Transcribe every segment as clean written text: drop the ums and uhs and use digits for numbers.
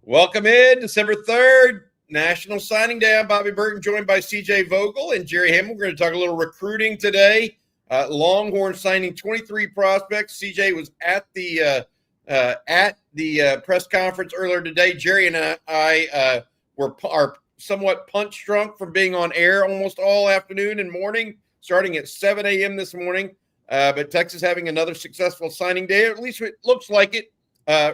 Welcome in December 3rd, National Signing Day. I'm Bobby Burton, joined by CJ Vogel and Jerry Hammond. We're going to talk a little recruiting today. Longhorn signing 23 prospects. CJ was at the press conference earlier today. Jerry and I are somewhat punch drunk from being on air almost all afternoon and morning, starting at 7 a.m. this morning. But Texas having another successful signing day. At least it looks like it.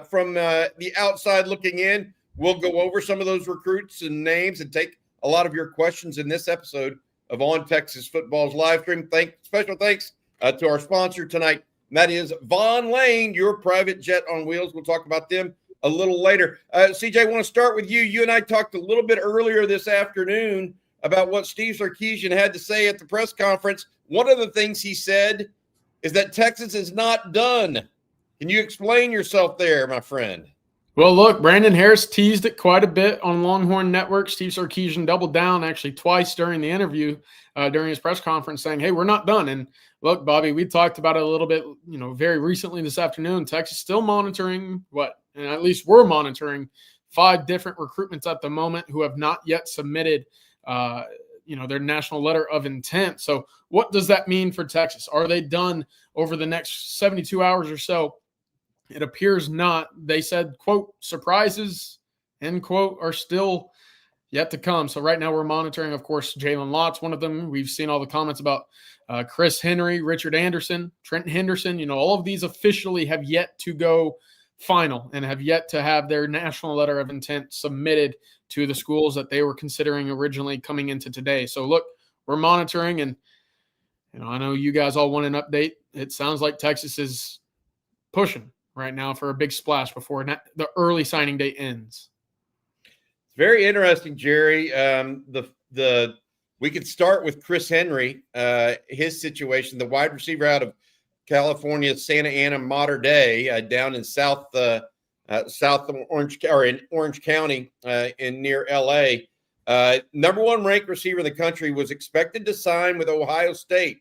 From the outside looking in, we'll go over some of those recruits and names and take a lot of your questions in this episode of On Texas Football's live stream. Special thanks to our sponsor tonight, and that is Von Lane, your private jet on wheels. We'll talk about them a little later. CJ, I want to start with you. You and I talked a little bit earlier this afternoon about what Steve Sarkisian had to say at the press conference. One of the things he said is that Texas is not done. Can you explain yourself there, my friend? Well, look, Brandon Harris teased it quite a bit on Longhorn Network. Steve Sarkisian doubled down actually twice during the interview, during his press conference, saying, hey, we're not done. And look, Bobby, we talked about it a little bit, very recently this afternoon. Texas still monitoring and at least we're monitoring 5 different recruitments at the moment who have not yet submitted their national letter of intent. So what does that mean for Texas? Are they done over the next 72 hours or so? It appears not. They said, quote, surprises, end quote, are still yet to come. So right now we're monitoring, of course, Jalen Lott's one of them. We've seen all the comments about Chris Henry, Richard Anderson, Trent Henderson. All of these officially have yet to go final and have yet to have their national letter of intent submitted to the schools that they were considering originally coming into today. So look, we're monitoring, and I know you guys all want an update. It sounds like Texas is pushing right now for a big splash before the early signing day ends. It's very interesting, Jerry. We could start with Chris Henry, his situation, the wide receiver out of California, Santa Ana, Mater Dei, down in South Orange or in Orange County, in near LA. Number 1 ranked receiver in the country, was expected to sign with Ohio State,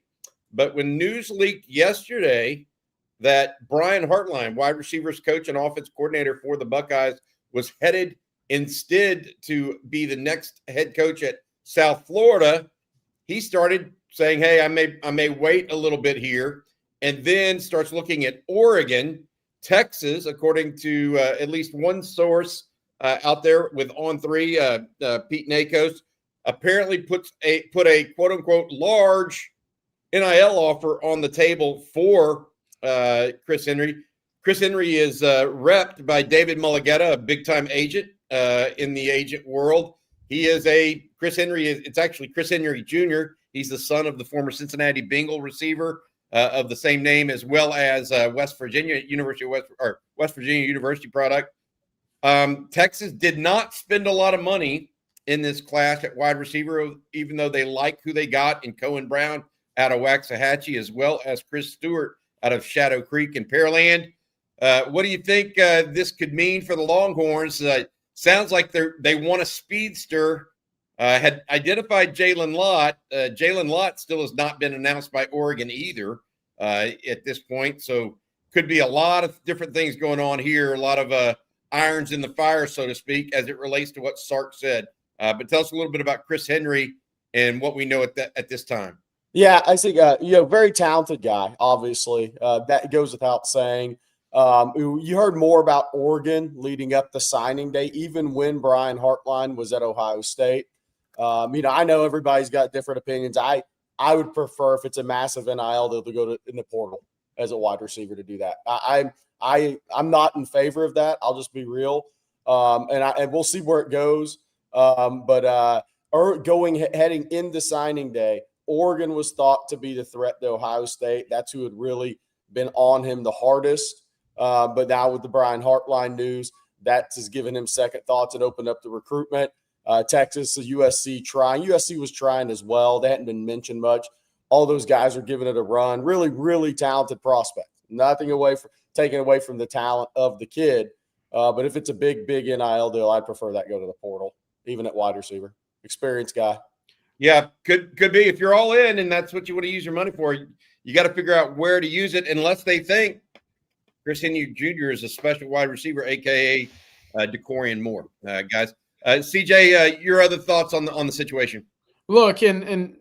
but when news leaked yesterday that Brian Hartline, wide receivers coach and offense coordinator for the Buckeyes, was headed instead to be the next head coach at South Florida, he started saying, hey, I may wait a little bit here, and then starts looking at Oregon. Texas, according to at least one source out there with On3, Pete Nakos, apparently put a quote-unquote large NIL offer on the table for Chris Henry. Chris Henry is repped by David Mulligetta, a big-time agent in the agent world. It's actually Chris Henry Jr. He's the son of the former Cincinnati Bengal receiver of the same name, as well as West Virginia University product. Texas did not spend a lot of money in this class at wide receiver, even though they like who they got in Cohen Brown out of Waxahachie, as well as Chris Stewart out of Shadow Creek and Pearland. What do you think this could mean for the Longhorns? Sounds like they want a speedster. Had identified Jalen Lott. Jalen Lott still has not been announced by Oregon either at this point. So could be a lot of different things going on here, a lot of irons in the fire, so to speak, as it relates to what Sark said. But tell us a little bit about Chris Henry and what we know at this time. Yeah, I think, very talented guy, obviously. That goes without saying. You heard more about Oregon leading up to signing day, even when Brian Hartline was at Ohio State. I know everybody's got different opinions. I would prefer, if it's a massive NIL, they'll go in the portal as a wide receiver to do that. I'm not in favor of that. I'll just be real. And we'll see where it goes. Heading into signing day, Oregon was thought to be the threat to Ohio State. That's who had really been on him the hardest. But now with the Brian Hartline news, that has given him second thoughts and opened up the recruitment. Texas, USC trying. USC was trying as well. They hadn't been mentioned much. All those guys are giving it a run. Really, really talented prospect. Nothing taken away from the talent of the kid. But if it's a big NIL deal, I'd prefer that go to the portal, even at wide receiver. Experienced guy. Yeah, could be. If you're all in and that's what you want to use your money for, you got to figure out where to use it, unless they think Chris Henry Jr. is a special wide receiver, a.k.a. DeCorian Moore, guys. CJ, your other thoughts on the situation? Look, and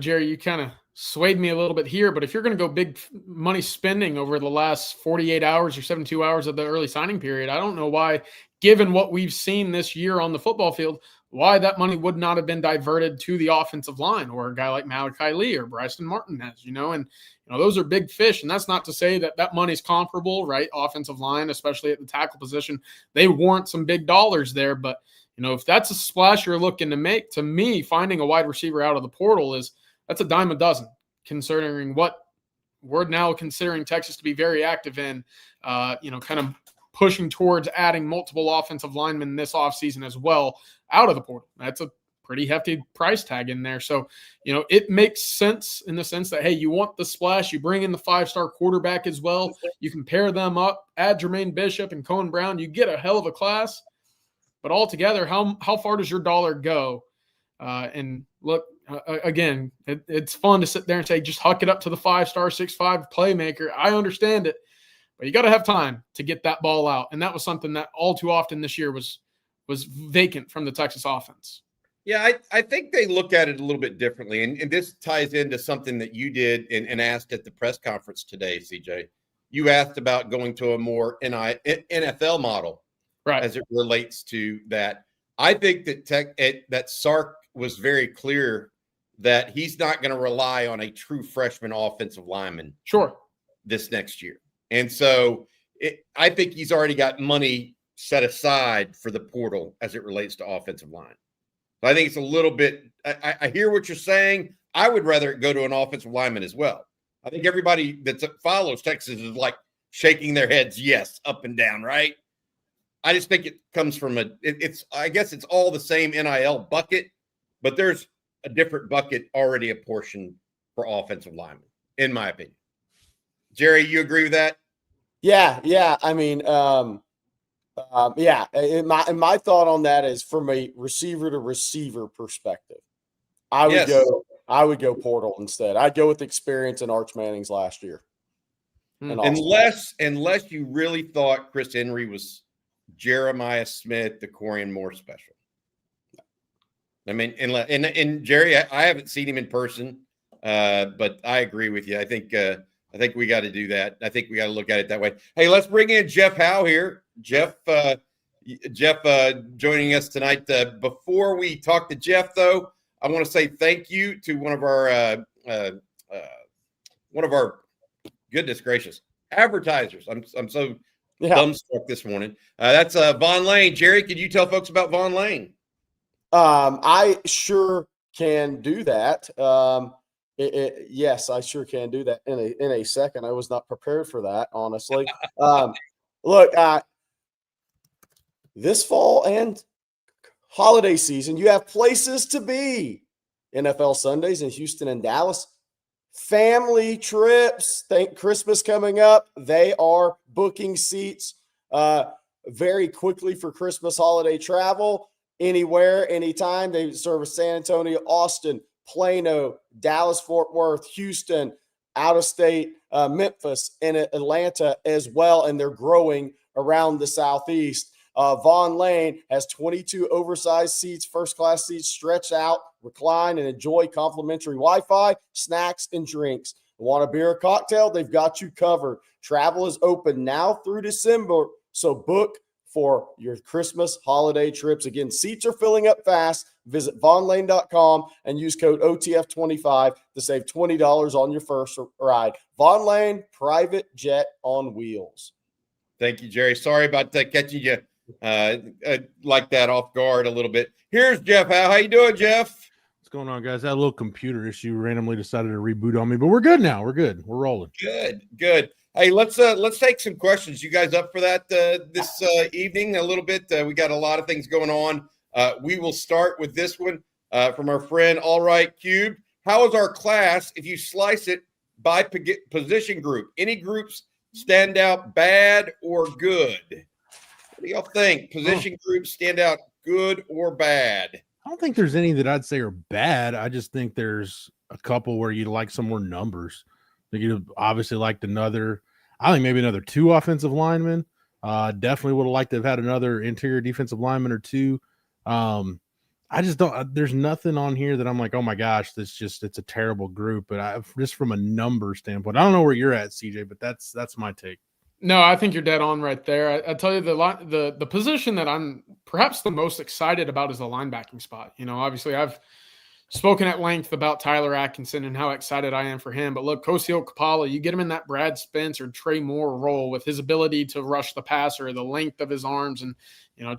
Jerry, you kind of swayed me a little bit here, but if you're going to go big money spending over the last 48 hours or 72 hours of the early signing period, I don't know why, given what we've seen this year on the football field, why that money would not have been diverted to the offensive line or a guy like Malachi Lee or Bryson Martinez, and those are big fish. And that's not to say that money's comparable, right? Offensive line, especially at the tackle position, they warrant some big dollars there. But, if that's a splash you're looking to make, to me, finding a wide receiver out of the portal that's a dime a dozen, considering what we're now considering Texas to be very active in, kind of pushing towards adding multiple offensive linemen this offseason as well out of the portal. That's a pretty hefty price tag in there. So, it makes sense in the sense that, hey, you want the splash, you bring in the 5-star quarterback as well. You can pair them up, add Jermaine Bishop and Cohen Brown. You get a hell of a class. But altogether, how far does your dollar go? And look, again, it's fun to sit there and say, just huck it up to the 5-star, 6'5" playmaker. I understand it. But you got to have time to get that ball out. And that was something that all too often this year was vacant from the Texas offense. Yeah, I think they look at it a little bit differently. And this ties into something that you did and asked at the press conference today, CJ. You asked about going to a more NFL model, right, as it relates to that. I think that Sark was very clear that he's not going to rely on a true freshman offensive lineman this next year. And so I think he's already got money set aside for the portal as it relates to offensive line. So I think it's a little bit – I hear what you're saying. I would rather it go to an offensive lineman as well. I think everybody that follows Texas is like shaking their heads, yes, up and down, right? I just think it comes from I guess it's all the same NIL bucket, but there's a different bucket already apportioned for offensive linemen, in my opinion. Jerry, you agree with that? Yeah. I mean, yeah. And my thought on that is from a receiver to receiver perspective. I would go portal instead. I'd go with experience in Arch Manning's last year. Unless you really thought Chris Henry was Jeremiah Smith, the DeCorian Moore special. I mean, and Jerry, I haven't seen him in person, but I agree with you. I think we got to do that. I think we got to look at it that way. Hey, let's bring in Jeff Howe here. Jeff joining us tonight. Before we talk to Jeff, though, I want to say thank you to one of our goodness gracious advertisers. I'm so dumbstruck this morning. That's Von Lane. Jerry, could you tell folks about Von Lane? I sure can do that. Yes, I sure can do that in a second. I was not prepared for that, honestly. Look, this fall and holiday season, you have places to be. NFL Sundays in Houston and Dallas. Family trips. Think Christmas coming up. They are booking seats very quickly for Christmas holiday travel. Anywhere, anytime. They service San Antonio, Austin, Plano, Dallas, Fort Worth, Houston, out of state, Memphis, and Atlanta as well. And they're growing around the Southeast. Von Lane has 22 oversized seats, first-class seats, stretch out, recline, and enjoy complimentary Wi-Fi, snacks, and drinks. Want a beer or cocktail? They've got you covered. Travel is open now through December, so book for your Christmas holiday trips. Again, seats are filling up fast. Visit vonlane.com and use code OTF25 to save $20 on your first ride. Von Lane, private jet on wheels. Thank you, Jerry. Sorry about catching you like that off guard a little bit. Here's Jeff Howe. How you doing, Jeff? What's going on, guys? I had a little computer issue. Randomly decided to reboot on me, but we're good now. We're good. We're rolling. Good. Hey, let's take some questions. You guys up for that this evening a little bit? We got a lot of things going on. We will start with this one from our friend All Right Cube. How is our class if you slice it by position group? Any groups stand out bad or good? What do y'all think? Position groups stand out good or bad? I don't think there's any that I'd say are bad. I just think there's a couple where you like some more numbers. Like you obviously liked I think maybe another 2 offensive linemen. Definitely would have liked to have had another interior defensive lineman or two. I just don't. There's nothing on here that I'm like, oh my gosh, it's a terrible group. But just from a number standpoint, I don't know where you're at, CJ, but that's my take. No, I think you're dead on right there. I tell you, the position that I'm perhaps the most excited about is the linebacking spot. Obviously I've spoken at length about Tyler Atkinson and how excited I am for him. But look, Kosio Kapala, you get him in that Brad Spence or Trey Moore role with his ability to rush the passer, the length of his arms, and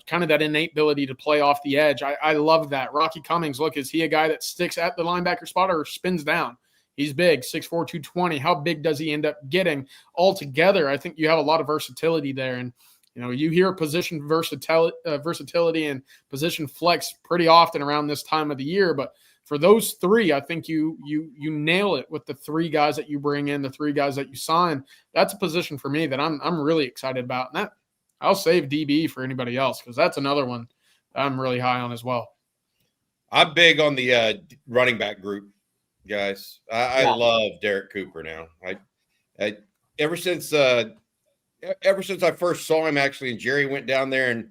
kind of that innate ability to play off the edge. I love that. Rocky Cummings, look, is he a guy that sticks at the linebacker spot or spins down? He's big, 6'4", 220. How big does he end up getting altogether? I think you have a lot of versatility there. And, you hear position versatility and position flex pretty often around this time of the year. But for those three, I think you nail it with the three guys that you bring in, the three guys that you sign. That's a position for me that I'm really excited about. And that I'll save DB for anybody else because that's another one I'm really high on as well. I'm big on the running back group. Guys, I love Derek Cooper now. I ever since I first saw him actually, and Jerry went down there and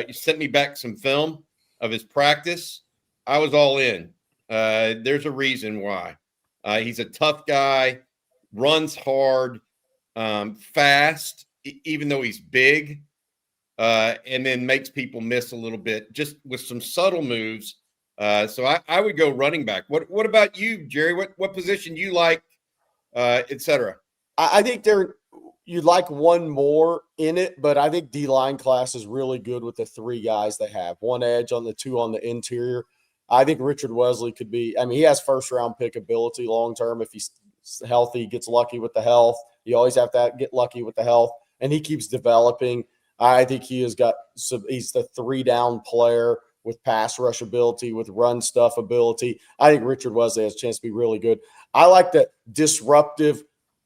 he sent me back some film of his practice. I was all in. There's a reason why. He's a tough guy, runs hard, fast, even though he's big, and then makes people miss a little bit just with some subtle moves. So I would go running back. What about you, Jerry? What position you like, et cetera? I think you'd like one more in it, but I think D-line class is really good with the three guys they have. One edge on the two on the interior. I think Richard Wesley could be – he has first-round pick ability long-term if he's healthy, gets lucky with the health. You always have to get lucky with the health, and he keeps developing. I think he's the three-down player with pass rush ability, with run stuff ability. I think Richard Wesley has a chance to be really good. I like the disruptive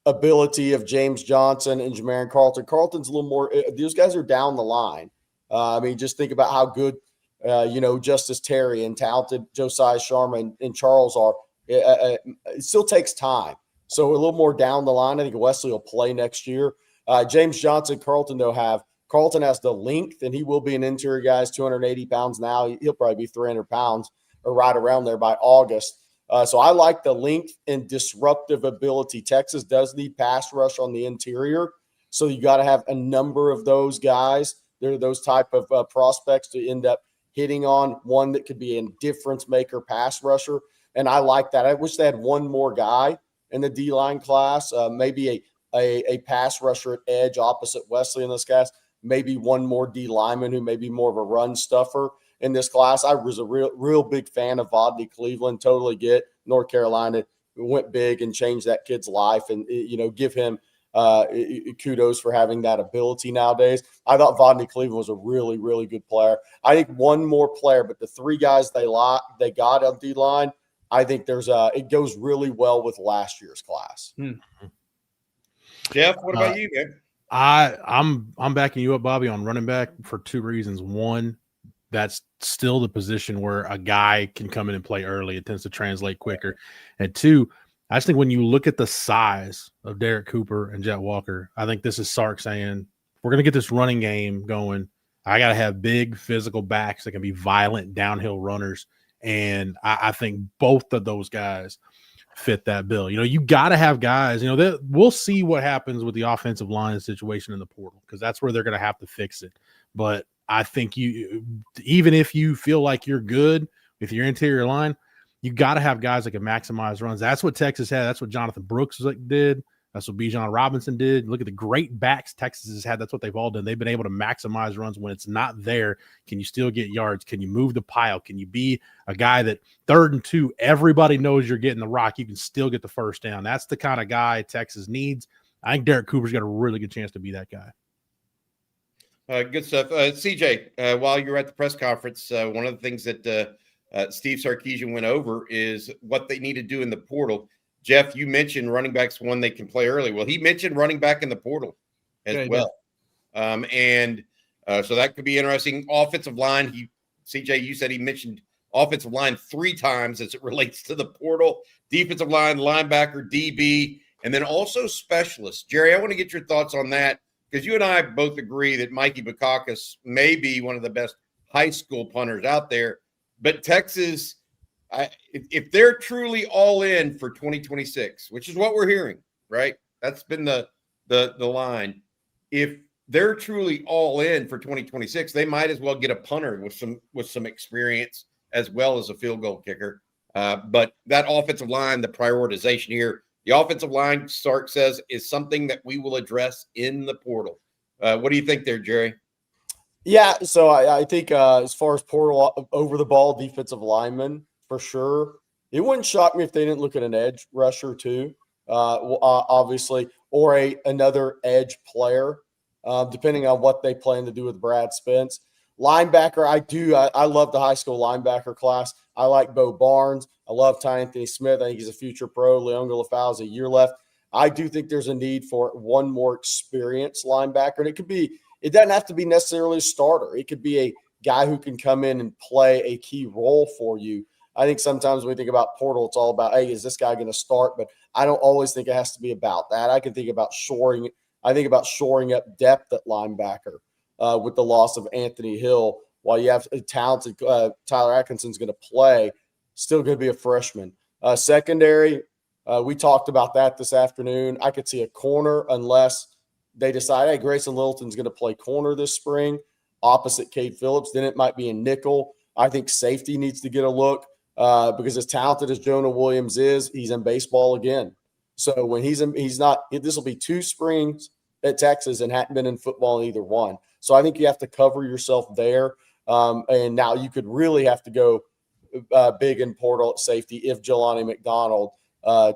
ability of James Johnson and Jamarian Carlton. Carlton's a little more – those guys are down the line. Just think about how good Justice Terry and talented Josiah Sharma and Charles are. It still takes time. So a little more down the line. I think Wesley will play next year. James Johnson, Carlton, Carlton has the length, and he will be an interior guy. He's 280 pounds now. He'll probably be 300 pounds or right around there by August. So I like the length and disruptive ability. Texas does need pass rush on the interior, so you got to have a number of those guys. They're those type of prospects to end up hitting on one that could be a difference maker pass rusher, and I like that. I wish they had one more guy in the D-line class, maybe a pass rusher at edge opposite Wesley in this class. Maybe one more D lineman who may be more of a run stuffer in this class. I was a real big fan of Vodney Cleveland. Totally get North Carolina went big and changed that kid's life, and give him kudos for having that ability nowadays. I thought Vodney Cleveland was a really, really good player. I think one more player, but the three guys they got on D line, I think it goes really well with last year's class. Jeff, what about you, man? I'm backing you up, Bobby, on running back for two reasons. One, that's still the position where a guy can come in and play early. It tends to translate quicker. And two, I just think when you look at the size of Derek Cooper and Jet Walker, I think this is Sark saying, we're going to get this running game going. I got to have big physical backs that can be violent downhill runners. And I think both of those guys fit that bill. You got to have guys, we'll see what happens with the offensive line situation in the portal, because that's where they're going to have to fix it. But I think even if you feel like you're good with your interior line, you got to have guys that can maximize runs. That's what Texas had. That's what Jonathan Brooks did. That's what Bijan Robinson did. Look at the great backs Texas has had. That's what they've all done. They've been able to maximize runs when it's not there. Can you still get yards? Can you move the pile? Can you be a guy that 3rd and 2, everybody knows you're getting the rock, you can still get the first down? That's the kind of guy Texas needs. I think Derek Cooper's got a really good chance to be that guy. Good stuff. CJ, while you were at the press conference, one of the things that Steve Sarkisian went over is what they need to do in the portal. Jeff, you mentioned running backs one they can play early. Well, he mentioned running back in the portal as well. So that could be interesting. Offensive line, CJ, you said he mentioned offensive line 3 times as it relates to the portal. Defensive line, linebacker, DB, and then also specialists. Jerry, I want to get your thoughts on that. because you and I both agree that Mikey Bukakis may be one of the best high school punters out there, but Texas, if they're truly all in for 2026, which is what we're hearing, right? That's been the line. If they're truly all in for 2026, they might as well get a punter with some experience as well as a field goal kicker. But that offensive line, the prioritization here, the offensive line, Stark says, is something that we will address in the portal. What do you think there, Jerry? Yeah, so I think as far as portal over the ball defensive lineman, for sure, it wouldn't shock me if they didn't look at an edge rusher too, obviously, or another edge player, depending on what they plan to do with Brad Spence. Linebacker, I love the high school linebacker class. I like Bo Barnes. I love Ty Anthony Smith. I think he's a future pro. Leonga Lafau has a year left. I do think there's a need for one more experienced linebacker, and it doesn't have to be necessarily a starter. It could be a guy who can come in and play a key role for you. I think sometimes when we think about portal, it's all about, hey, is this guy going to start? But I don't always think it has to be about that. I think about shoring up depth at linebacker with the loss of Anthony Hill. While you have a talented Tyler Atkinson's going to play, still going to be a freshman. Secondary, we talked about that this afternoon. I could see a corner unless they decide, hey, Grayson Littleton's going to play corner this spring opposite Cade Phillips. Then it might be a nickel. I think safety needs to get a look because as talented as Jonah Williams is, he's in baseball again. So when he's not – this will be 2 springs at Texas and hadn't been in football in either one. So I think you have to cover yourself there. And now you could really have to go big in portal at safety if Jelani McDonald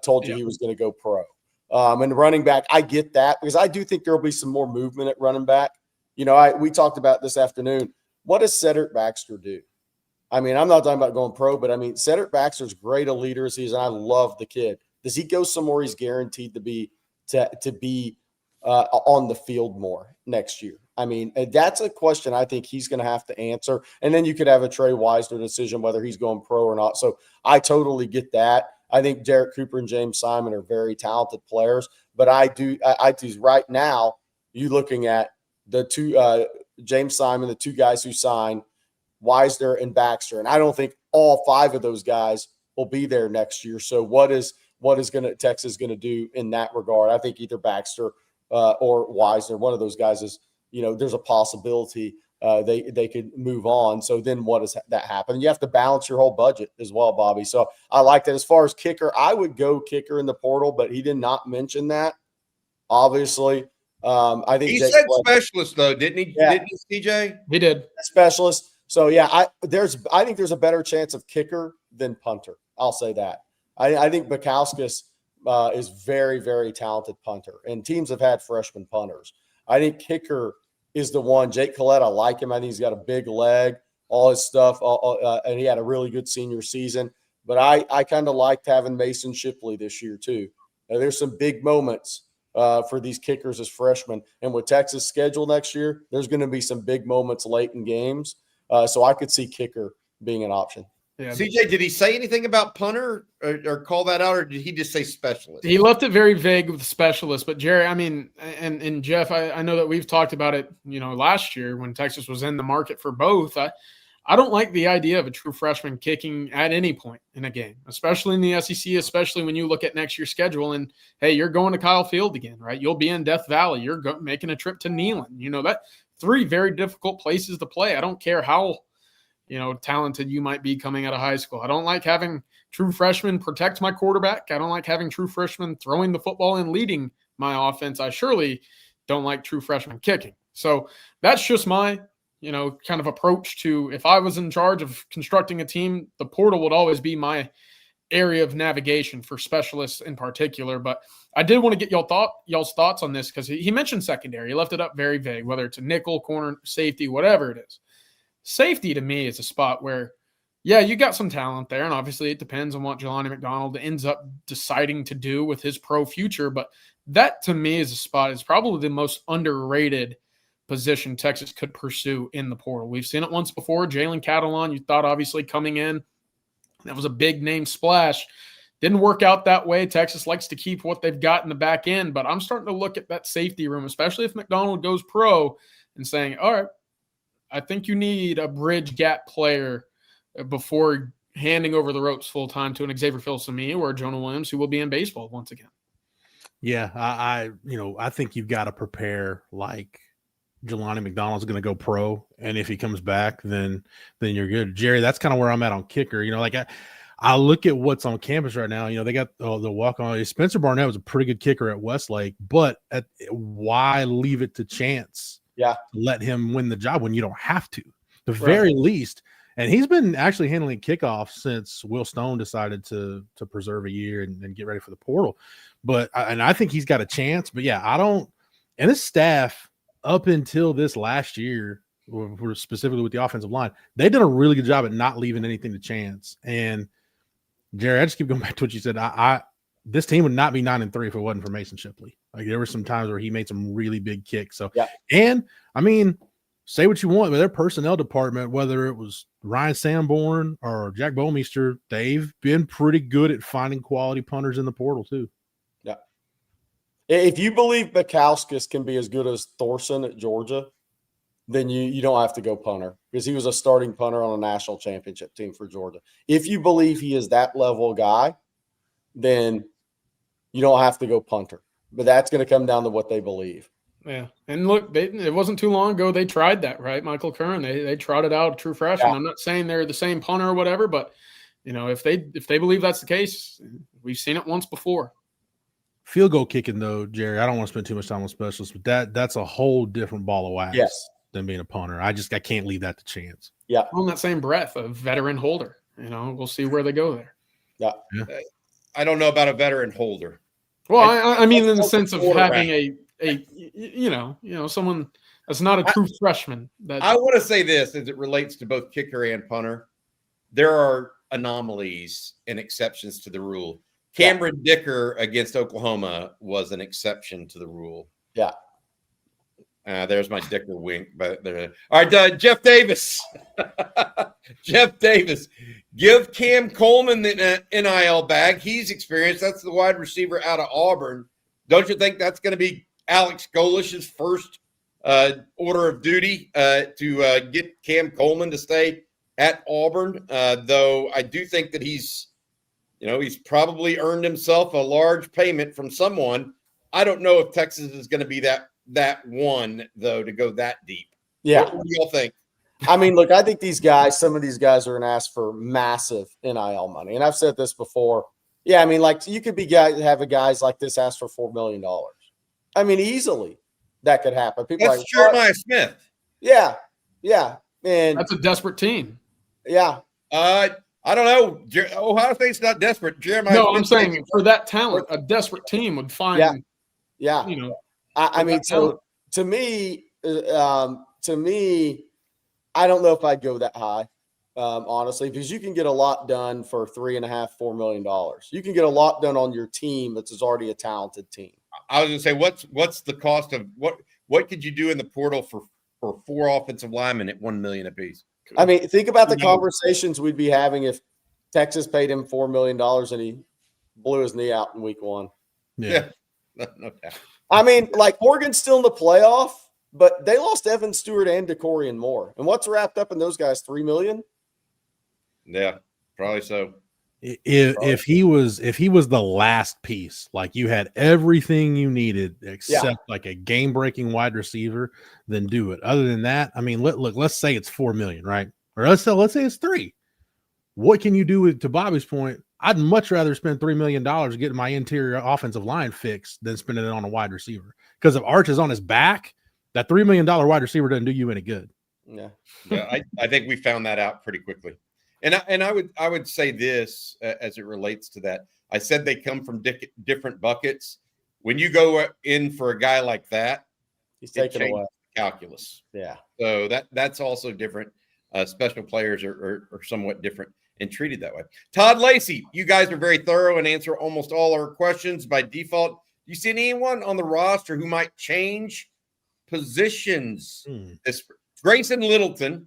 told you he was going to go pro. And running back, I get that because I do think there will be some more movement at running back. You know, we talked about this afternoon. What does Cedric Baxter do? I mean, I'm not talking about going pro, but I mean, Cedric Baxter's great a leader as he is, and I love the kid. Does he go somewhere he's guaranteed to be on the field more next year? I mean, that's a question I think he's going to have to answer. And then you could have a Trey Wisner decision whether he's going pro or not. So I totally get that. I think Derek Cooper and James Simon are very talented players, but I do right now. You looking at the two James Simon, the 2 guys who signed, Wisner and Baxter, and I don't think all 5 of those guys will be there next year. So what is Texas going to do in that regard? I think either Baxter or Wisner, one of those guys is, you know, there's a possibility they could move on. So then what does that happen? You have to balance your whole budget as well, Bobby. So I like that. As far as kicker, I would go kicker in the portal, but he did not mention that. Obviously, I think he said specialist though, didn't he? Yeah. Didn't he, CJ? He did. Specialist. So yeah, I think there's a better chance of kicker than punter. I'll say that. I think Bukakis is very, very talented punter, and teams have had freshman punters. I think kicker is the one. Jake Collette, I like him. I think he's got a big leg, all his stuff, and he had a really good senior season. But I kind of liked having Mason Shipley this year too. There's some big moments for these kickers as freshmen. And with Texas' schedule next year, there's going to be some big moments late in games. So I could see kicker being an option. Yeah. CJ, did he say anything about punter or call that out, or did he just say specialist? He left it very vague with specialist, but Jerry, I mean, and Jeff, I know that we've talked about it, you know, last year when Texas was in the market for both. I don't like the idea of a true freshman kicking at any point in a game, especially in the SEC, especially when you look at next year's schedule and, hey, you're going to Kyle Field again, right? You'll be in Death Valley. You're making a trip to Neyland. You know, that 3 very difficult places to play. I don't care how, you know, talented you might be coming out of high school. I don't like having true freshmen protect my quarterback. I don't like having true freshmen throwing the football and leading my offense. I surely don't like true freshmen kicking. So that's just my, you know, kind of approach to, if I was in charge of constructing a team, the portal would always be my area of navigation for specialists in particular. But I did want to get y'all's thoughts on this because he mentioned secondary. He left it up very vague, whether it's a nickel, corner, safety, whatever it is. Safety to me is a spot where, yeah, you got some talent there, and obviously it depends on what Jelani McDonald ends up deciding to do with his pro future. But that to me is a spot, is probably the most underrated position Texas could pursue in the portal. We've seen it once before. Jalen Catalon, you thought obviously coming in, that was a big name splash. Didn't work out that way. Texas likes to keep what they've got in the back end, but I'm starting to look at that safety room, especially if McDonald goes pro, and saying, all right, I think you need a bridge gap player before handing over the ropes full time to an Xavier Filsaime or Jonah Williams, who will be in baseball once again. Yeah, I think you've got to prepare like Jelani McDonald's going to go pro, and if he comes back, then you're good. Jerry, that's kind of where I'm at on kicker. Like I look at what's on campus right now. They got the walk on. Spencer Barnett was a pretty good kicker at Westlake, but why leave it to chance? Yeah, to let him win the job when you don't have to. The very least. And he's been actually handling kickoffs since Will Stone decided to preserve a year and get ready for the portal. But I think he's got a chance. But yeah, and his staff up until this last year, specifically with the offensive line, they did a really good job at not leaving anything to chance. And Jerry, I just keep going back to what you said. This team would not be 9-3 if it wasn't for Mason Shipley. Like there were some times where he made some really big kicks. So yeah. And I mean, say what you want, but their personnel department, whether it was Ryan Sanborn or Jack Bomeister, they've been pretty good at finding quality punters in the portal too. Yeah. If you believe Bukowskis can be as good as Thorson at Georgia, then you don't have to go punter because he was a starting punter on a national championship team for Georgia. If you believe he is that level guy, then you don't have to go punter. But that's going to come down to what they believe. Yeah, and look, it wasn't too long ago they tried that, right? Michael Curran, they trotted out a true freshman. Yeah. I'm not saying they're the same punter or whatever, but if they believe that's the case, we've seen it once before. Field goal kicking though, Jerry, I don't want to spend too much time on specialists, but that's a whole different ball of wax than being a punter. I can't leave that to chance. Yeah, on that same breath, a veteran holder. We'll see where they go there. Yeah. I don't know about a veteran holder. Well, I mean, in the sense of having someone that's not a true freshman. I want to say this as it relates to both kicker and punter. There are anomalies and exceptions to the rule. Cameron Dicker against Oklahoma was an exception to the rule. Yeah. There's my Dicker wink. But all right, Jeff Davis. Jeff Davis. Give Cam Coleman the NIL bag. He's experienced. That's the wide receiver out of Auburn. Don't you think that's going to be Alex Golish's first order of duty to get Cam Coleman to stay at Auburn? Though I do think that he's probably earned himself a large payment from someone. I don't know if Texas is going to be that one, though, to go that deep. Yeah. What do y'all think? I mean, look, I think some of these guys are going to ask for massive NIL money. And I've said this before. Yeah, I mean, like you could have guys like this ask for $4 million. I mean, easily that could happen. That's Jeremiah Smith. Yeah. Yeah. And that's a desperate team. Yeah. I don't know. Ohio State's not desperate. Jeremiah. No, I'm saying for that talent, a desperate team would find. Yeah. I mean, so to me, I don't know if I'd go that high, honestly, because you can get a lot done for $3.5–4 million. You can get a lot done on your team that's already a talented team. I was going to say, what's the cost of what could you do in the portal for 4 offensive linemen at $1 million apiece? I mean, think about the conversations we'd be having if Texas paid him $4 million and he blew his knee out in week 1. Yeah. No doubt. I mean, like Oregon's still in the playoff, but they lost Evan Stewart and DeCorian Moore. And what's wrapped up in those guys? $3 million? Yeah, probably so. If he was the last piece, like you had everything you needed except like a game-breaking wide receiver, then do it. Other than that, I mean, let's say it's $4 million, right? Or let's say it's $3 million. What can you do with, to Bobby's point? I'd much rather spend $3 million getting my interior offensive line fixed than spending it on a wide receiver. Because if Arch is on his back, that $3 million wide receiver doesn't do you any good. Yeah. I think we found that out pretty quickly. And I would say this as it relates to that. I said they come from different buckets. When you go in for a guy like that, he's taking away calculus. Yeah. So that's also different. Special players are somewhat different and treated that way. Todd Lacey, you guys are very thorough and answer almost all our questions by default. Do you see anyone on the roster who might change positions? Grayson Littleton.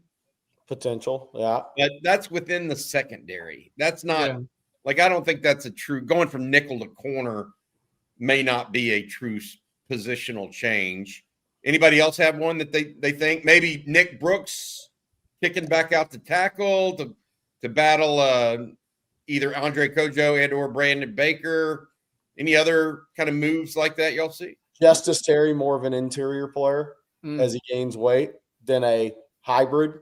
Potential, yeah. But that's within the secondary. That's not Like, I don't think that's a true going from nickel to corner may not be a true positional change. Anybody else have one that they think maybe Nick Brooks kicking back out to tackle to battle either Andre Kojo and or Brandon Baker? Any other kind of moves like that y'all see? Justice Terry, more of an interior player as he gains weight than a hybrid.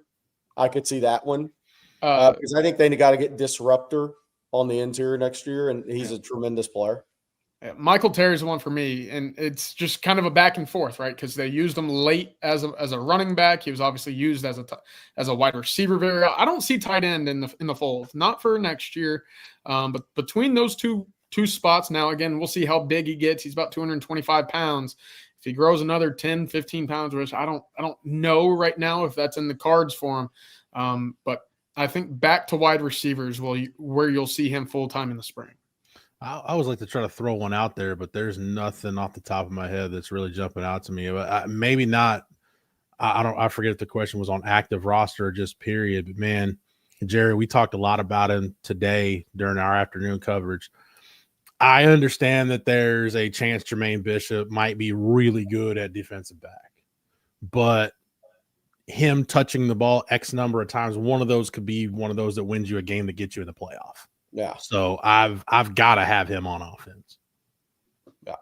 I could see that one because I think they got to get Disruptor on the interior next year, and he's a tremendous player. Michael Terry's the one for me, and it's just kind of a back and forth, right? Because they used him late as a running back. He was obviously used as a wide receiver. Very, I don't see tight end in the fold, not for next year. But between those two spots now, again, we'll see how big he gets. He's about 225 pounds. If he grows another 10, 15 pounds, which I don't know right now if that's in the cards for him. But I think back to wide receivers where you'll see him full time in the spring. I always like to try to throw one out there, but there's nothing off the top of my head that's really jumping out to me. Maybe not. I forget if the question was on active roster or just period. But man, Jerry, we talked a lot about him today during our afternoon coverage. I understand that there's a chance Jermaine Bishop might be really good at defensive back, but him touching the ball X number of times, one of those could be one of those that wins you a game that gets you in the playoff. Yeah. So I've got to have him on offense. Yeah.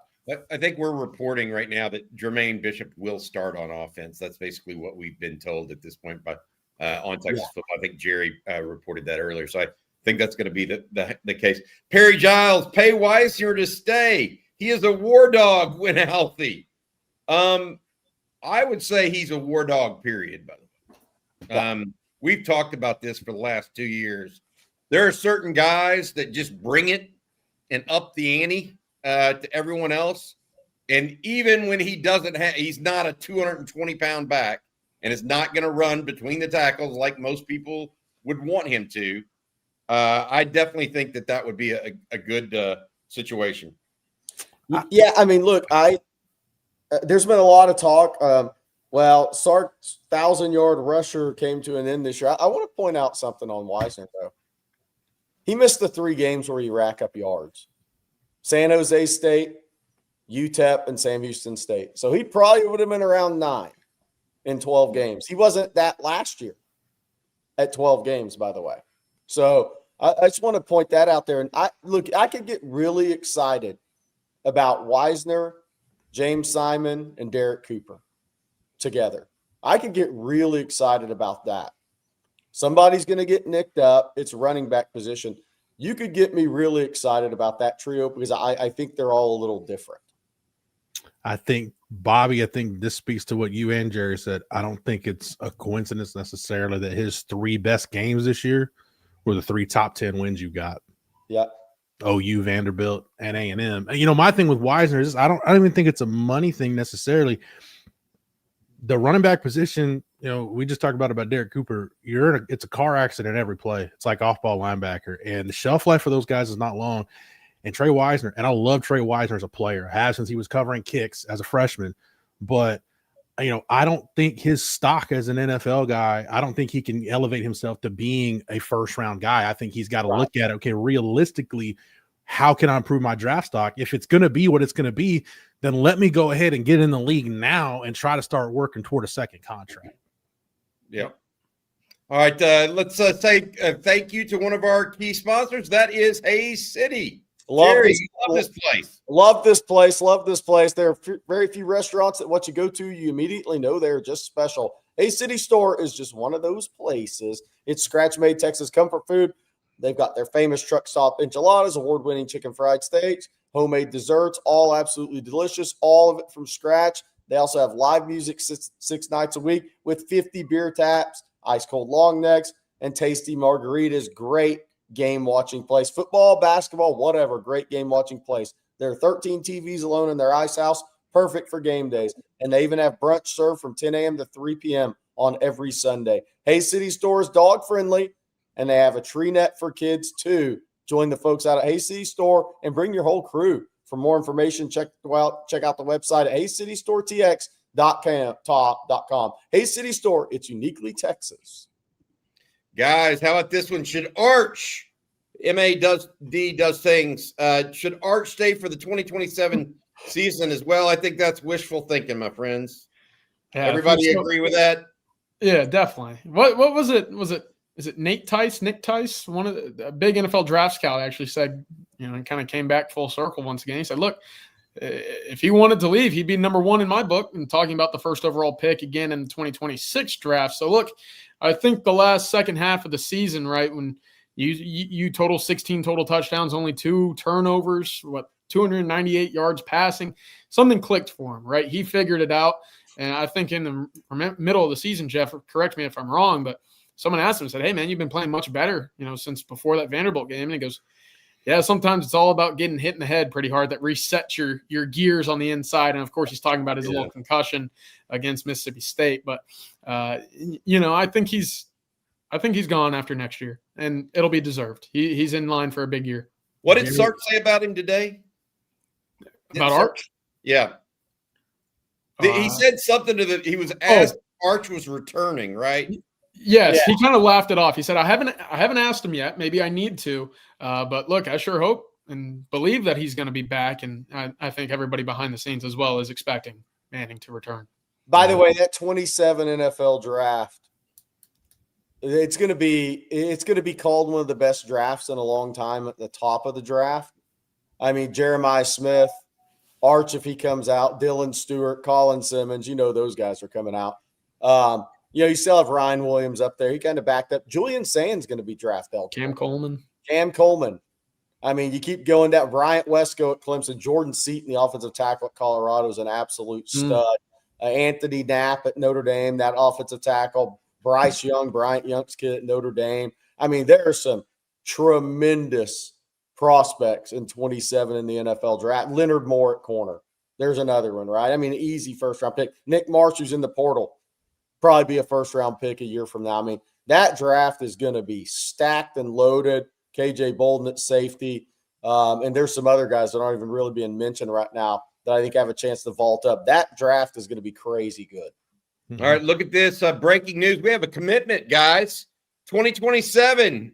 I think we're reporting right now that Jermaine Bishop will start on offense. That's basically what we've been told at this point by on Texas football. I think Jerry reported that earlier. So I think that's going to be the case. Perry Giles, pay Weisner to stay. He is a war dog when healthy. I would say he's a war dog, period, by the way. We've talked about this for the last 2 years. There are certain guys that just bring it and up the ante to everyone else. And even when he doesn't he's not a 220-pound back and is not going to run between the tackles like most people would want him to. I definitely think that would be a good situation. Yeah, I mean, look, there's been a lot of talk. Sark's 1,000-yard rusher came to an end this year. I want to point out something on Weisner, though. He missed the 3 games where he racked up yards. San Jose State, UTEP, and Sam Houston State. So he probably would have been around 9 in 12 games. He wasn't that last year at 12 games, by the way. So I just want to point that out there. And I could get really excited about Weisner, James Simon, and Derek Cooper together. I could get really excited about that. Somebody's going to get nicked up. It's running back position. You could get me really excited about that trio because I think they're all a little different. I think, Bobby, this speaks to what you and Jerry said. I don't think it's a coincidence necessarily that his 3 best games this year were the 3 top 10 wins you got. Yeah. OU, Vanderbilt, and A&M. My thing with Weisner is I don't even think it's a money thing necessarily. The running back position, we just talked about Derek Cooper. It's a car accident every play. It's like off-ball linebacker, and the shelf life for those guys is not long. And Trey Weisner, and I love Trey Weisner as a player. I have since he was covering kicks as a freshman. But I don't think his stock as an NFL guy, I don't think he can elevate himself to being a first-round guy. I think he's got to look at it. Okay, realistically, how can I improve my draft stock? If it's going to be what it's going to be, then let me go ahead and get in the league now and try to start working toward a second contract. Yeah. All right. Let's say thank you to one of our key sponsors. That is Hayes City. Love this place. Love this place. Love this place. There are very few restaurants that once you go to, you immediately know they're just special. Hayes City Store is just one of those places. It's scratch-made Texas comfort food. They've got their famous truck stop enchiladas, award-winning chicken fried steaks, homemade desserts, all absolutely delicious, all of it from scratch. They also have live music 6 nights a week with 50 beer taps, ice-cold long necks, and tasty margaritas. Great game-watching place. Football, basketball, whatever, great game-watching place. There are 13 TVs alone in their ice house, perfect for game days. And they even have brunch served from 10 a.m. to 3 p.m. on every Sunday. Hayes City Store is dog-friendly, and they have a tree net for kids, too. Join the folks out at Hayes City Store and bring your whole crew. For more information, check out the website at hayescitystoretx.com. Hayes City Store, it's uniquely Texas. Guys, how about this one? Should Arch does things. Should Arch stay for the 2027 season as well? I think that's wishful thinking, my friends. Yeah, Everybody agree with that? Yeah, definitely. What was it? Is it Nick Tice? One of the big NFL draft scout actually said, and kind of came back full circle once again. He said, look, if he wanted to leave, he'd be number one in my book, and talking about the first overall pick again in the 2026 draft. So look, I think the second half of the season, right, when you total 16 total touchdowns, only 2 turnovers, 298 yards passing, something clicked for him, right? He figured it out. And I think in the middle of the season, Jeff, correct me if I'm wrong, but someone asked him and said, hey, man, you've been playing much better, since before that Vanderbilt game. And he goes, yeah, sometimes it's all about getting hit in the head pretty hard. That resets your gears on the inside. And, of course, he's talking about his little concussion against Mississippi State. But, I think he's gone after next year, and it'll be deserved. He's in line for a big year. What did Sark say about him today? About Arch? Yeah. He said something he was asked if Arch was returning, right? Yes, yeah. He kind of laughed it off. He said, I haven't asked him yet. Maybe I need to. But look, I sure hope and believe that he's going to be back. And I think everybody behind the scenes as well is expecting Manning to return. By the way, that 27 NFL draft, it's going to be called one of the best drafts in a long time at the top of the draft. I mean, Jeremiah Smith, Arch, if he comes out, Dylan Stewart, Colin Simmons, those guys are coming out. You still have Ryan Williams up there. He kind of backed up. Julian Sand's going to be draft eligible. Cam Coleman. I mean, you keep going down. Bryant Wesco at Clemson. Jordan Seaton, the offensive tackle at Colorado, is an absolute stud. Anthony Knapp at Notre Dame, that offensive tackle. Bryce Young, Bryant Young's kid at Notre Dame. I mean, there are some tremendous prospects in 27 in the NFL draft. Leonard Moore at corner. There's another one, right? I mean, easy first-round pick. Nick Marsh, who's in the portal, probably be a first-round pick a year from now. I mean, that draft is going to be stacked and loaded. KJ Bolden at safety. And there's some other guys that aren't even really being mentioned right now that I think have a chance to vault up. That draft is going to be crazy good. All right, look at this. Breaking news. We have a commitment, guys. 2027.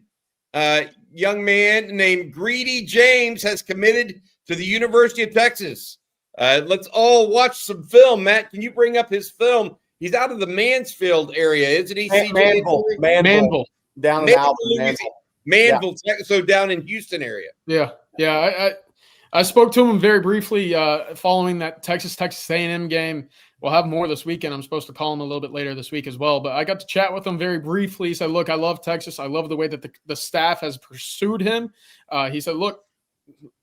Young man named Greedy James has committed to the University of Texas. Let's all watch some film. Matt, can you bring up his film? He's out of the Mansfield area, isn't he? Manville. Down in Manville, so down in Houston area. Yeah. I spoke to him very briefly following that Texas A&M game. We'll have more this weekend. I'm supposed to call him a little bit later this week as well. But I got to chat with him very briefly. He said, look, I love Texas. I love the way that the staff has pursued him. He said, look,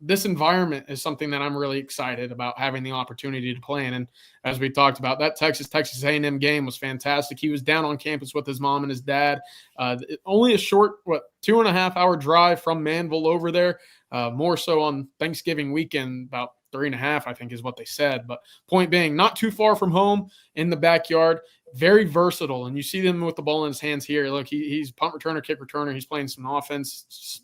this environment is something that I'm really excited about having the opportunity to play in. And as we talked about, that Texas A&M game was fantastic. He was down on campus with his mom and his dad. Only a short, 2.5 hour drive from Manville over there. More so on Thanksgiving weekend, about 3.5, I think is what they said. But point being, not too far from home in the backyard, very versatile. And you see them with the ball in his hands here. Look, he's punt returner, kick returner. He's playing some offense,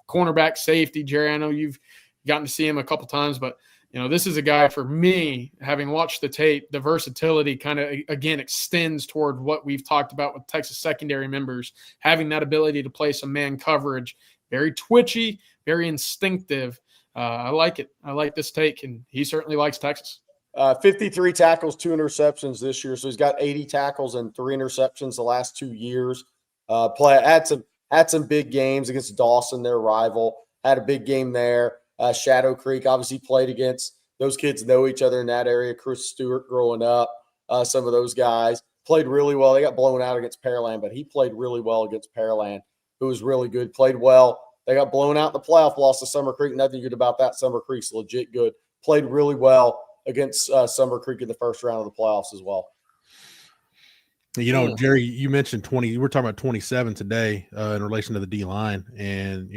cornerback, safety. Jerry, I know you've gotten to see him a couple times, but this is a guy for me, having watched the tape, the versatility kind of, again, extends toward what we've talked about with Texas secondary members, having that ability to play some man coverage, very twitchy, very instinctive. I like it. I like this take, and he certainly likes Texas. 53 tackles, 2 interceptions this year. So he's got 80 tackles and 3 interceptions the last 2 years. Had some big games against Dawson, their rival. Had a big game there. Shadow Creek obviously played against. Those kids know each other in that area. Chris Stewart growing up. Some of those guys played really well. They got blown out against Pearland, but he played really well against Pearland, who was really good. Played well. They got blown out in the playoff, lost to Summer Creek. Nothing good about that. Summer Creek's legit good. Played really well against Summer Creek in the first round of the playoffs as well. Jerry, you mentioned 20. You were talking about 27 today in relation to the D-line. And,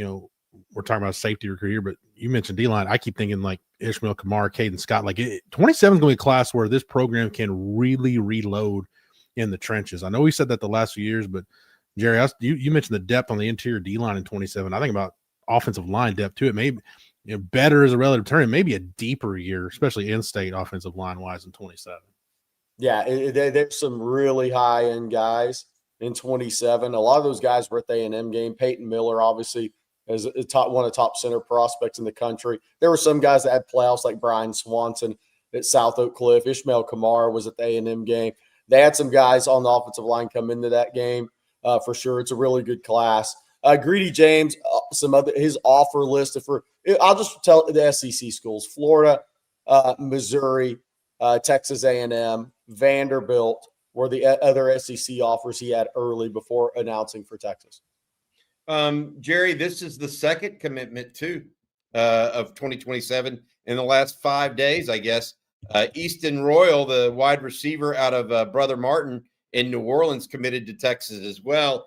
we're talking about safety recruit here, but you mentioned D-line. I keep thinking like Ishmael Kamara, Caden Scott. 27 is going to be a class where this program can really reload in the trenches. I know we said that the last few years, but Jerry, you mentioned the depth on the interior D-line in 27. I think about offensive line depth too. It may be better as a relative term, maybe a deeper year, especially in-state offensive line-wise in 27. Yeah, there's some really high-end guys in 27. A lot of those guys were at the A&M game. Peyton Miller, obviously, as one of the top center prospects in the country. There were some guys that had playoffs like Brian Swanson at South Oak Cliff. Ishmael Kamara was at the A&M game. They had some guys on the offensive line come into that game for sure. It's a really good class. Greedy James, his offer list. I'll just tell the SEC schools: Florida, Missouri, Texas A&M, Vanderbilt were the other SEC offers he had early before announcing for Texas. Jerry, this is the second commitment too of 2027 in the last 5 days, I guess. Easton Royal, the wide receiver out of Brother Martin in New Orleans, committed to Texas as well.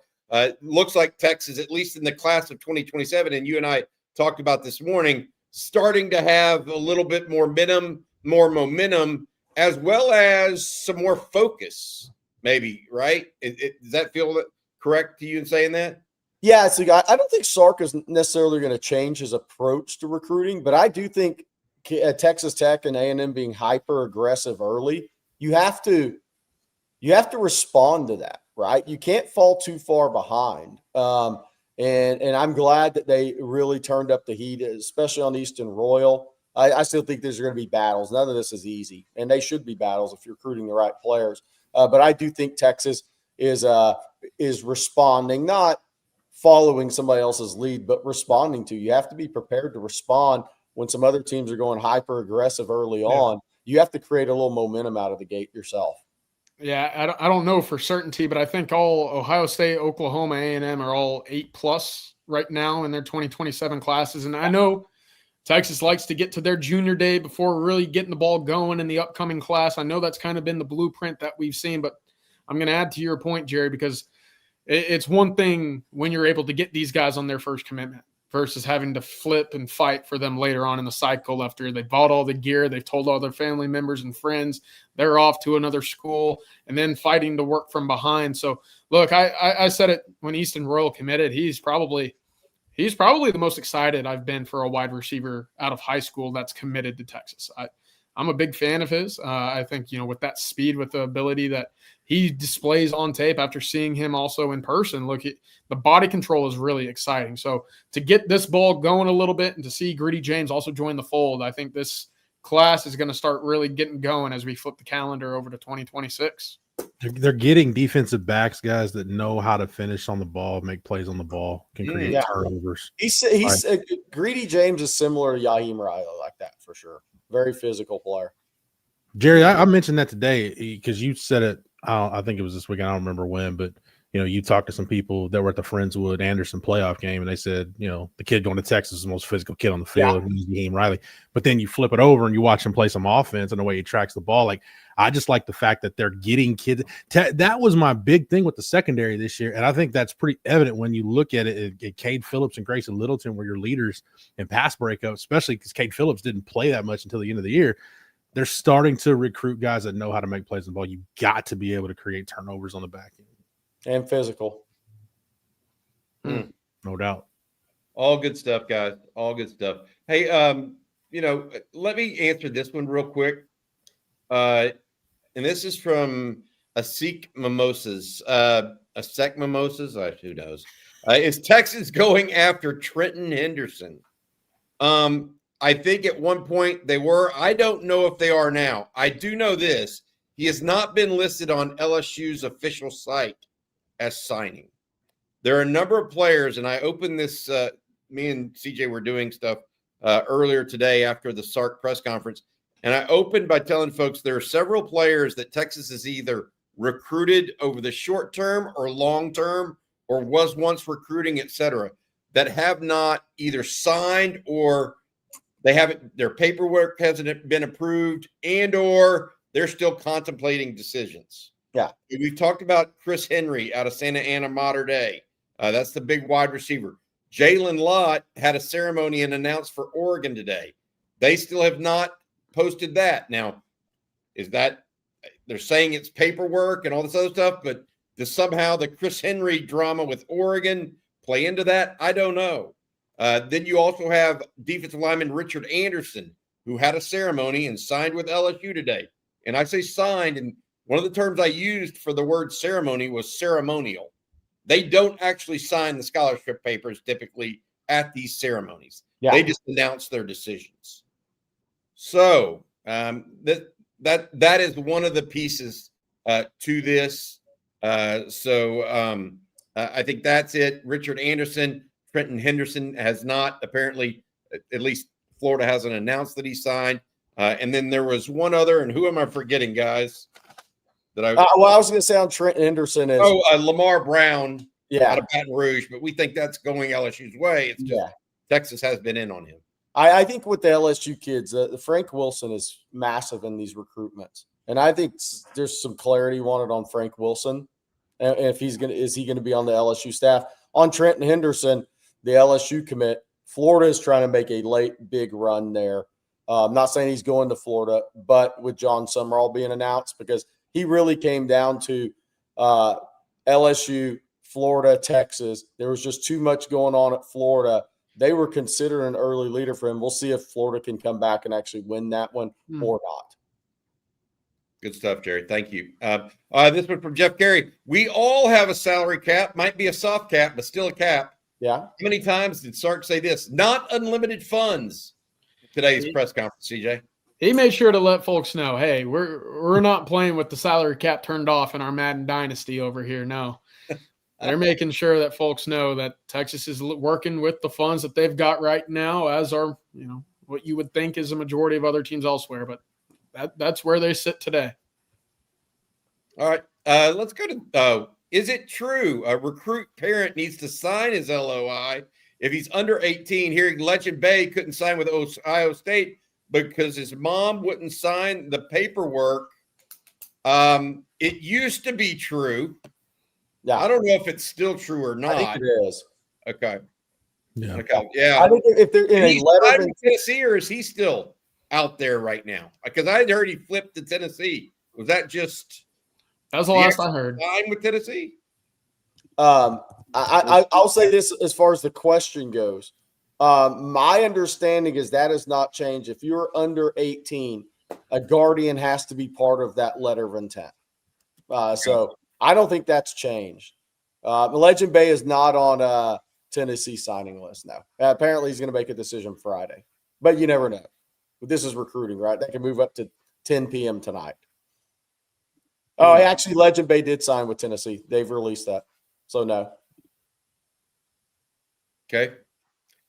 Looks like Texas, at least in the class of 2027, and you and I talked about this morning, starting to have a little bit more momentum, as well as some more focus, maybe, right? Does that feel correct to you in saying that? Yeah, it's a guy. I don't think Sark is necessarily going to change his approach to recruiting, but I do think Texas Tech and A&M being hyper aggressive early, you have to respond to that, right? You can't fall too far behind. And I'm glad that they really turned up the heat, especially on Easton Royal. I still think there's going to be battles. None of this is easy, and they should be battles if you're recruiting the right players. But I do think Texas is responding, not following somebody else's lead, but responding to. You have to be prepared to respond when some other teams are going hyper aggressive early on. You have to create a little momentum out of the gate yourself. Yeah, I don't know for certainty, but I think all Ohio State, Oklahoma, A&M are all 8+ right now in their 2027 classes. And I know Texas likes to get to their junior day before really getting the ball going in the upcoming class. I know that's kind of been the blueprint that we've seen, but I'm going to add to your point, Jerry, because it's one thing when you're able to get these guys on their first commitment versus having to flip and fight for them later on in the cycle after they bought all the gear, they've told all their family members and friends, they're off to another school, and then fighting to work from behind. So, look, I said it when Easton Royal committed. He's probably the most excited I've been for a wide receiver out of high school that's committed to Texas. I'm a big fan of his. I think, with that speed, with the ability that he displays on tape after seeing him also in person, the body control is really exciting. So to get this ball going a little bit and to see Greedy James also join the fold, I think this class is going to start really getting going as we flip the calendar over to 2026. They're getting defensive backs, guys that know how to finish on the ball, make plays on the ball, can create turnovers. Greedy James is similar to Yaheem Riley like that for sure. Very physical player. Jerry, I mentioned that today because you said it. I think it was this weekend. I don't remember when, but you talked to some people that were at the Friendswood Anderson playoff game, and they said, the kid going to Texas is the most physical kid on the field. Yeah. He's Yaheem Riley. But then you flip it over and you watch him play some offense and the way he tracks the ball. Like, I just like the fact that they're getting kids. That was my big thing with the secondary this year, and I think that's pretty evident when you look at it. At Cade Phillips and Grayson Littleton were your leaders in pass breakup, especially because Cade Phillips didn't play that much until the end of the year. They're starting to recruit guys that know how to make plays on the ball. You got to be able to create turnovers on the back end. And physical. No doubt. All good stuff, guys. All good stuff. Hey, let me answer this one real quick. And this is from Asik Mimosas. Asek Mimosas? Who knows? Is Texas going after Trenton Henderson? I think at one point they were. I don't know if they are now. I do know this. He has not been listed on LSU's official site as signing. There are a number of players, and I opened this. Me and CJ were doing stuff earlier today after the Sark press conference, and I opened by telling folks there are several players that Texas has either recruited over the short term or long term, or was once recruiting, et cetera, that have not either signed or their paperwork hasn't been approved, and or they're still contemplating decisions. Yeah. We've talked about Chris Henry out of Santa Ana Mater Dei. That's the big wide receiver. Jalen Lott had a ceremony and announced for Oregon today. They still have not posted that. Now, is that they're saying it's paperwork and all this other stuff, but does somehow the Chris Henry drama with Oregon play into that? I don't know. Then you also have defensive lineman Richard Anderson, who had a ceremony and signed with LSU today. And I say signed, and one of the terms I used for the word ceremony was ceremonial. They don't actually sign the scholarship papers typically at these ceremonies. Yeah. They just announce their decisions. So that is one of the pieces to this. I think that's it. Richard Anderson, Trenton Henderson has not apparently, at least Florida hasn't announced that he signed. And then there was one other, and who am I forgetting, guys? That I was going to say on Trenton Henderson is Lamar Brown out yeah. of Baton Rouge, but we think that's going LSU's way. It's just Texas has been in on him. I think with the LSU kids, the Frank Wilson is massive in these recruitments, and I think there's some clarity wanted on Frank Wilson, and if is he going to be on the LSU staff? On Trenton Henderson, the LSU commit, Florida is trying to make a late big run there. I'm not saying he's going to Florida, but with John Summerall being announced, because he really came down to LSU, Florida, Texas. There was just too much going on at Florida. They were considered an early leader for him. We'll see if Florida can come back and actually win that one or not. Good stuff, Jerry. Thank you. This one from Jeff Carey. We all have a salary cap. Might be a soft cap, but still a cap. Yeah. How many times did Sark say this? Not unlimited funds. Today's press conference, CJ. He made sure to let folks know, hey, we're not playing with the salary cap turned off in our Madden dynasty over here. No. They're making sure that folks know that Texas is working with the funds that they've got right now, as are, what you would think is a majority of other teams elsewhere. But that's where they sit today. All right. Let's go to is it true a recruit parent needs to sign his LOI if he's under 18? Hearing Legend Bay couldn't sign with Ohio State because his mom wouldn't sign the paperwork. It used to be true. Yeah. I don't know if it's still true or not. I think it is. Okay. Yeah. Okay. Yeah. I think if they're in a letter in Tennessee, or is he still out there right now? Because I had heard he flipped to Tennessee. Was that just? That was the last I heard. Line with Tennessee. I'll say this as far as the question goes. My understanding is that has not changed. If you're under 18, a guardian has to be part of that letter of intent. So I don't think that's changed. Legend Bay is not on Tennessee signing list now. Apparently, he's going to make a decision Friday, but you never know. This is recruiting, right? That can move up to 10 p.m. tonight. Oh, actually, Legend Bay did sign with Tennessee. They've released that. So, no. Okay.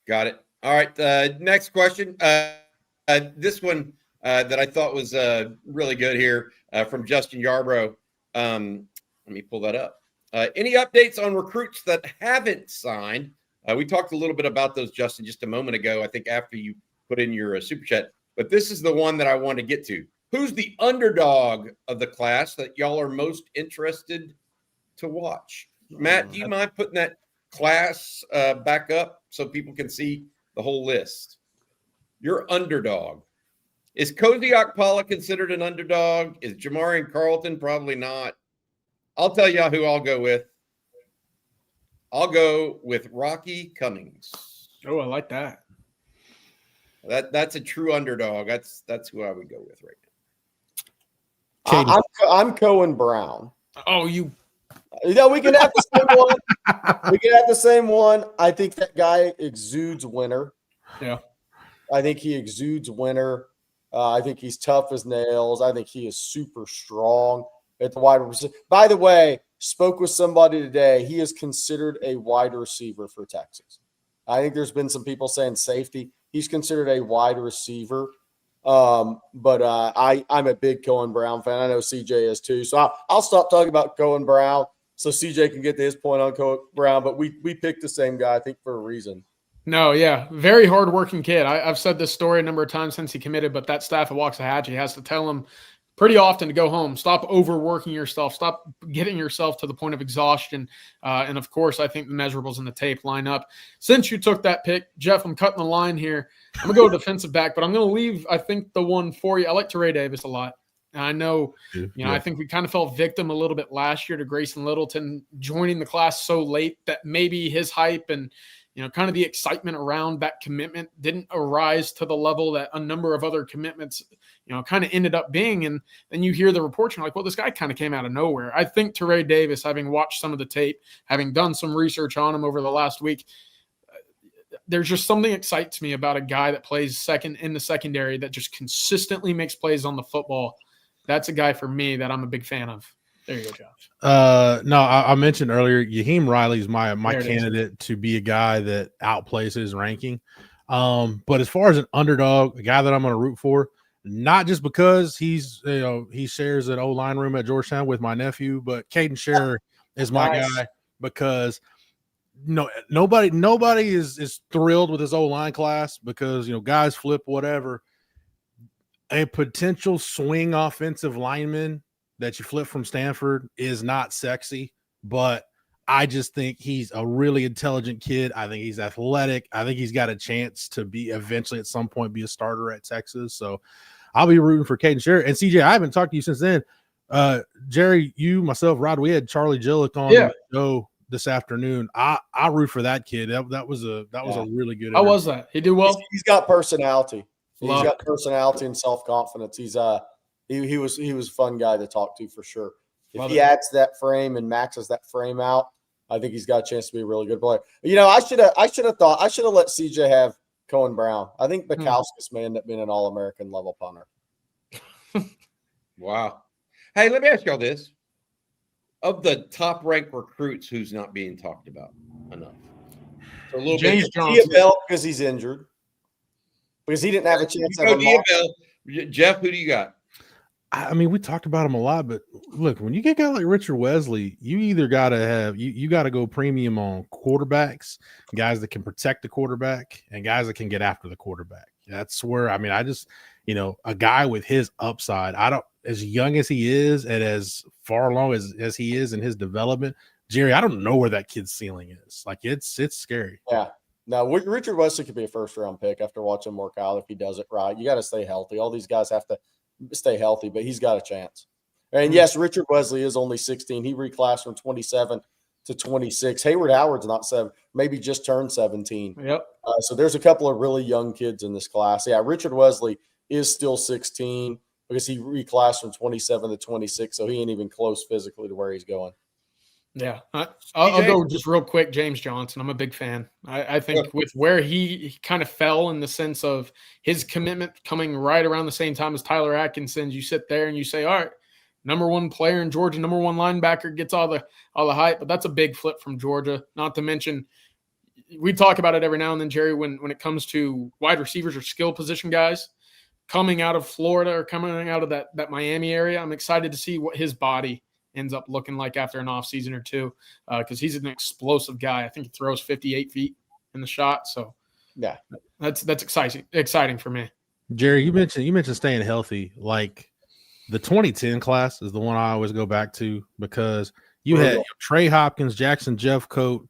Got it. All right. Next question. This one that I thought was really good here from Justin Yarbrough. Let me pull that up. Any updates on recruits that haven't signed? We talked a little bit about those, Justin, just a moment ago, I think after you put in your super chat. But this is the one that I want to get to. Who's the underdog of the class that y'all are most interested to watch? Matt, do you mind putting that class back up so people can see the whole list? Your underdog. Is Cozy Okpala considered an underdog? Is Jamarian Carlton? Probably not. I'll tell y'all who I'll go with. I'll go with Rocky Cummings. Oh, I like that. That's a true underdog. That's who I would go with right now. I'm Cohen Brown. Oh, you. Yeah, we can have the same one. We can have the same one. I think that guy exudes winner. Yeah. I think he exudes winner. I think he's tough as nails. I think he is super strong at the wide receiver. By the way, spoke with somebody today. He is considered a wide receiver for Texas. I think there's been some people saying safety. He's considered a wide receiver. But I'm a big Cohen Brown fan. I know CJ is too. So I'll stop talking about Cohen Brown so CJ can get to his point on Cohen Brown. But we picked the same guy, I think, for a reason. No, yeah. Very hardworking kid. I've said this story a number of times since he committed, but that staff at Waxahachie has to tell him pretty often to go home. Stop overworking yourself. Stop getting yourself to the point of exhaustion. And, of course, I think the measurables in the tape line up. Since you took that pick, Jeff, I'm cutting the line here. I'm going to go defensive back, but I'm going to leave, I think, the one for you. I like Teray Davis a lot. And I know, I think we kind of fell victim a little bit last year to Grayson Littleton joining the class so late that maybe his hype and, kind of the excitement around that commitment didn't arise to the level that a number of other commitments, kind of ended up being. And then you hear the reports, and you're like, well, this guy kind of came out of nowhere. I think Teray Davis, having watched some of the tape, having done some research on him over the last week, there's just something excites me about a guy that plays second in the secondary that just consistently makes plays on the football. That's a guy for me that I'm a big fan of. There you go, Josh. No, I mentioned earlier, Yaheem Riley's my There it is. candidate to be a guy that outplays his ranking. But as far as an underdog, a guy that I'm going to root for, not just because he shares an O-line room at Georgetown with my nephew, but Caden Scherer is my guy because nobody is thrilled with his O-line class because guys flip whatever. A potential swing offensive lineman that you flip from Stanford is not sexy, but I just think he's a really intelligent kid. I think he's athletic. I think he's got a chance to be eventually at some point be a starter at Texas. So I'll be rooting for Caden Scherer. And CJ, I haven't talked to you since then. Jerry, you, myself, Rod, we had Charlie Gillick on the show this afternoon. I root for that kid. That was a really good. How was that? He did well. He's got personality. Love He's got personality and self-confidence. He was a fun guy to talk to for sure. If he adds that frame and maxes that frame out, I think he's got a chance to be a really good player. I should have let CJ have Cohen Brown. I think Bukowskis may end up being an All-American level punter. Wow. Hey, let me ask y'all this. Of the top-ranked recruits, who's not being talked about enough? So a little James bit. Johnson. Because he's injured. Because he didn't have a chance at Jeff, who do you got? I mean, we talked about him a lot, but look, when you get a guy like Richard Wesley, you either got to have you got to go premium on quarterbacks, guys that can protect the quarterback, and guys that can get after the quarterback. That's where I just a guy with his upside. As young as he is, and as far along as he is in his development, Jerry, I don't know where that kid's ceiling is. Like it's scary. Yeah. Now, Richard Wesley could be a first-round pick after watching him work out if he does it right. You got to stay healthy. All these guys have to stay healthy, but he's got a chance. And, yes, Richard Wesley is only 16. He reclassed from 27 to 26. Hayward Howard's not 7, maybe just turned 17. Yep. So there's a couple of really young kids in this class. Yeah, Richard Wesley is still 16 because he reclassed from 27 to 26, so he ain't even close physically to where he's going. Yeah, I'll go just real quick. James Johnson, I'm a big fan. I think with where he kind of fell in the sense of his commitment coming right around the same time as Tyler Atkinson, you sit there and you say, all right, number one player in Georgia, number one linebacker gets all the hype, but that's a big flip from Georgia. Not to mention, we talk about it every now and then, Jerry, when it comes to wide receivers or skill position guys coming out of Florida or coming out of that Miami area. I'm excited to see what his body ends up looking like after an off season or two, because he's an explosive guy. I think he throws 58 feet in the shot. So yeah, that's exciting for me. Jerry, you mentioned staying healthy. Like the 2010 class is the one I always go back to because you had Trey Hopkins, Jackson Jeffcoat,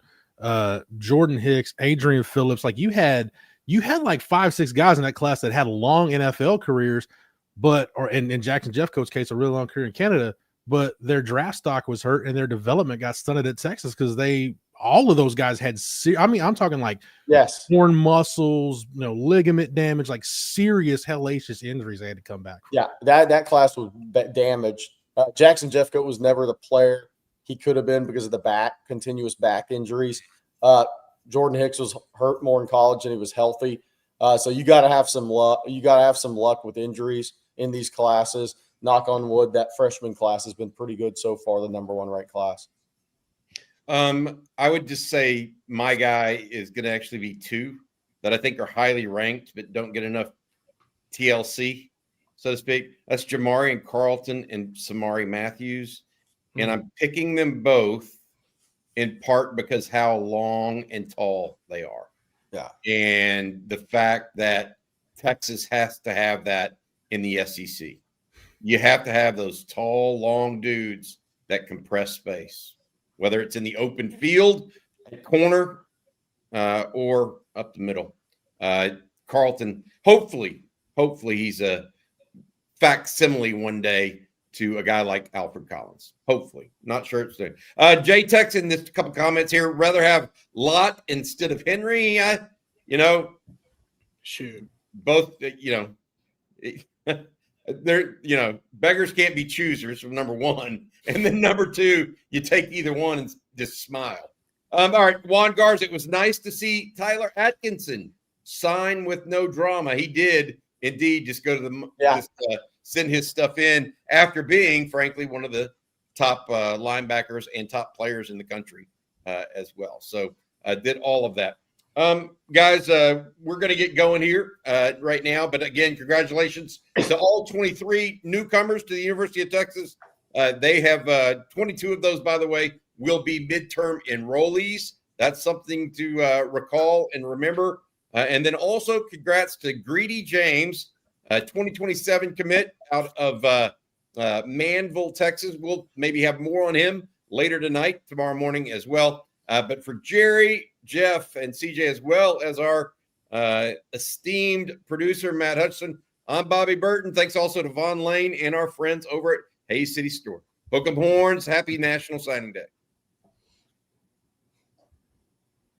Jordan Hicks, Adrian Phillips. Like you had like 5-6 guys in that class that had long NFL careers, in Jackson Jeffcoat's case, a really long career in Canada. But their draft stock was hurt and their development got stunted at Texas because all of those guys had I'm talking like torn muscles, ligament damage, like serious hellacious injuries they had to come back from. Yeah, that class was damaged. Jackson Jeffcoat was never the player he could have been because of the continuous back injuries. Jordan Hicks was hurt more in college than he was healthy. So you got to have some luck. You got to have some luck with injuries in these classes. Knock on wood, that freshman class has been pretty good so far, the number one ranked class. I would just say my guy is going to actually be 2 that I think are highly ranked but don't get enough TLC, so to speak. That's Jamarian Carlton and Samari Matthews. And I'm picking them both in part because how long and tall they are. Yeah. And the fact that Texas has to have that in the SEC. You have to have those tall, long dudes that compress space, whether it's in the open field, corner, or up the middle. Carlton, hopefully he's a facsimile one day to a guy like Alfred Collins. Hopefully. Not sure it's soon. Jay Texan, this couple comments here. Rather have Lott instead of Henry. Shoot. Both, they're beggars can't be choosers from number one, and then number 2, you take either one and just smile. All right, Juan Garza, it was nice to see Tyler Atkinson sign with no drama. He did indeed just go to the send his stuff in after being, frankly, one of the top linebackers and top players in the country as well. So did all of that. Guys, we're going to get going here right now. But again, congratulations to all 23 newcomers to the University of Texas. They have 22 of those, by the way, will be midterm enrollees. That's something to recall and remember. And then also congrats to Greedy James, 2027 commit out of Manville, Texas. We'll maybe have more on him later tonight, tomorrow morning as well. But for Jerry, Jeff, and CJ, as well as our esteemed producer, Matt Hutchinson, I'm Bobby Burton. Thanks also to Vaughn Lane and our friends over at Hayes City Store. Hook 'em horns. Happy National Signing Day.